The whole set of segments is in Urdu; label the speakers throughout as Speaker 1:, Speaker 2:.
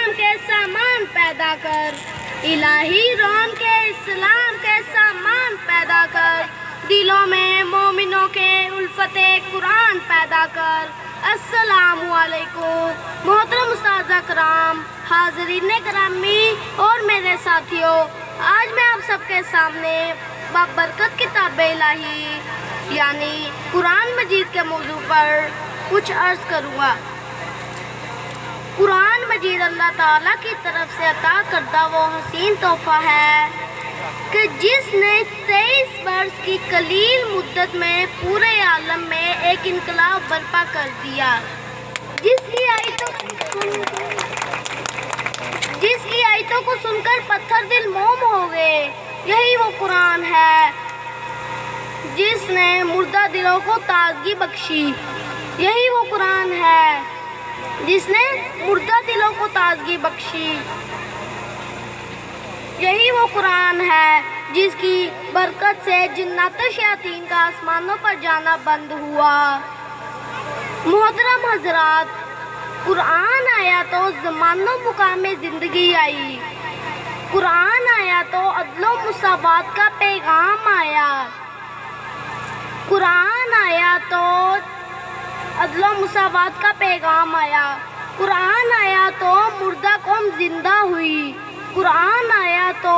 Speaker 1: اسلام کے سامان پیدا کر، الہی رون کے اسلام کے سامان پیدا کر، دلوں میں مومنوں کے الفت قرآن پیدا کر۔ السلام علیکم محترم اساتذہ کرام، حاضرین گرامی اور میرے ساتھیوں، آج میں آپ سب کے سامنے بابرکت کتاب الہی یعنی قرآن مجید کے موضوع پر کچھ عرض کروں گا۔ قرآن مجید اللہ تعالیٰ کی طرف سے عطا کردہ وہ حسین تحفہ ہے کہ جس نے 23 برس کی قلیل مدت میں پورے عالم میں ایک انقلاب برپا کر دیا، جس کی آیتوں کو سن کر پتھر دل موم ہو گئے۔ یہی وہ قرآن ہے جس نے مردہ دلوں کو تازگی بخشی، یہی وہ قرآن ہے جس نے مردہ دلوں کو تازگی بخشی، یہی وہ قرآن ہے جس کی برکت سے جنات و شیاطین کا آسمانوں پر جانا بند ہوا۔ محترم حضرات، قرآن آیا تو زمان و مقام زندگی آئی، قرآن آیا تو عدل و مساوات کا پیغام آیا، قرآن آیا تو عدل و مساوات کا پیغام آیا، قرآن آیا تو مردہ قوم زندہ ہوئی، قرآن آیا تو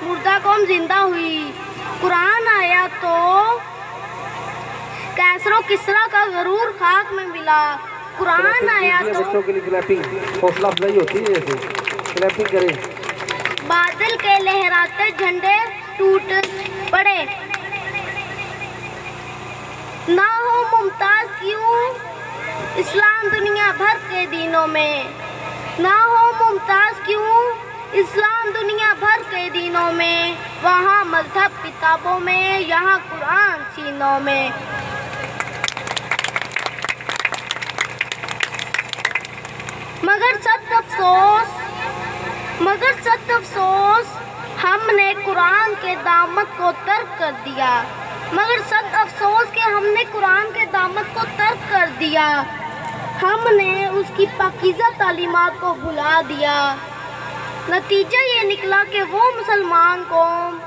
Speaker 1: مردہ قوم زندہ ہوئی، قرآن آیا تو کیسر و کسریٰ کا غرور خاک میں ملا، قرآن آیا تو
Speaker 2: بچوں کے لیے کلیپنگ حوصلہ افزائی ہوتی ہے، جیسے کلیپنگ کریں،
Speaker 1: بادل کے لہراتے جھنڈے ٹوٹ پڑے، نہ ہو ممتاز کیوں اسلام دنیا بھر کے دینوں میں، نہ ہو ممتاز کیوں اسلام دنیا بھر کے دینوں میں، وہاں مذہب کتابوں میں، یہاں قرآن سینوں میں۔ مگر سخت افسوس ہم نے قرآن کے دامت کو ترک کر دیا، مگر سخت افسوس کہ ہم نے قرآن کے دامت کو ترک کر دیا، ہم نے اس کی پاکیزہ تعلیمات کو بھلا دیا۔ نتیجہ یہ نکلا کہ وہ مسلمان قوم،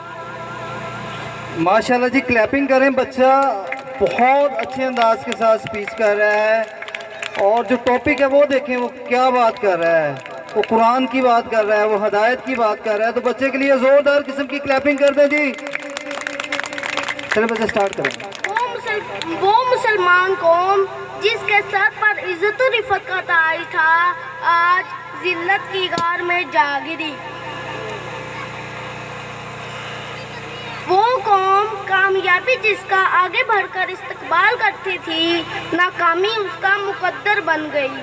Speaker 2: ماشاءاللہ جی کلیپنگ کریں، بچہ بہت اچھے انداز کے ساتھ سپیچ کر رہا ہے، اور جو ٹاپک ہے وہ دیکھیں وہ کیا بات کر رہا ہے، وہ قرآن کی بات کر رہا ہے، وہ ہدایت کی بات کر رہا ہے، تو بچے کے لیے زوردار قسم کی کلیپنگ کر دیں جی۔ چلیں بچے سٹارٹ کریں۔
Speaker 1: وہ مسلمان قوم جس کے سر پر عزت و رفعت کا تاج تھا، آج ذلت کی غار میں جا گری۔ وہ قوم کامیابی جس کا آگے بڑھ کر استقبال کرتی تھی، ناکامی اس کا مقدر بن گئی۔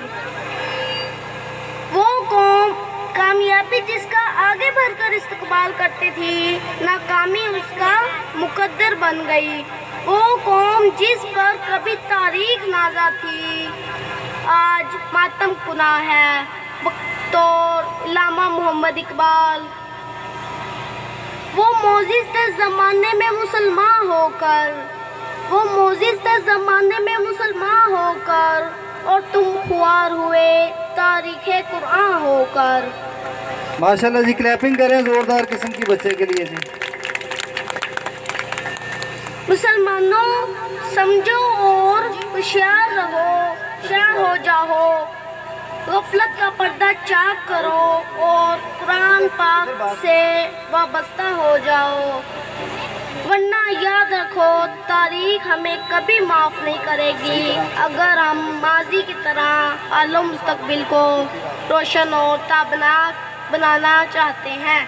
Speaker 1: وہ قوم کامیابی جس کا آگے بڑھ کر استقبال کرتی تھی، ناکامی اس کا مقدر بن گئی۔ وہ قوم جس پر کبھی تاریخ نازا تھی، آج ماتم کناں ہے۔ بطور علامہ محمد اقبال، وہ معجز تھے زمانے میں مسلمان ہو کر، وہ معجز تھے زمانے میں مسلمان ہو کر، اور تم خوار ہوئے تاریخ قرآن ہو کر۔
Speaker 2: ماشاءاللہ جی کلیپنگ کریں زوردار قسم کی بچے کے لیے جی۔
Speaker 1: مسلمانوں سمجھو اور ہوشیار رہو، ہوشیار ہو جاؤ، غفلت کا پردہ چاک کرو اور قرآن پاک سے وابستہ ہو جاؤ، ورنہ یاد رکھو تاریخ ہمیں کبھی معاف نہیں کرے گی اگر ہم ماضی کی طرح حال و مستقبل کو روشن اور تابناک بنانا چاہتے ہیں،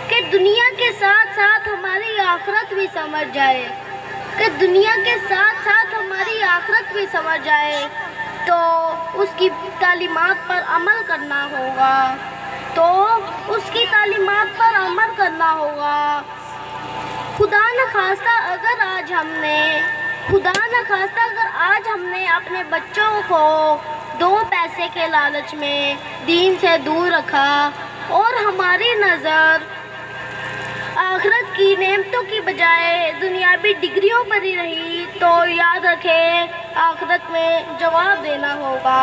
Speaker 1: کہ دنیا کے ساتھ ساتھ ہماری آخرت بھی سمجھ جائے، کہ دنیا کے ساتھ ساتھ ہماری آخرت بھی سمجھ جائے، تو اس کی تعلیمات پر عمل کرنا ہوگا، تو اس کی تعلیمات پر عمل کرنا ہوگا۔ خدا نخواستہ اگر آج ہم نے اپنے بچوں کو 2 پیسے کے لالچ میں دین سے دور رکھا اور ہماری نظر آخرت کی نعمتوں کی بجائے دنیاوی ڈگریوں پر ہی رہی، تو یاد رکھیں آخرت میں جواب دینا ہوگا۔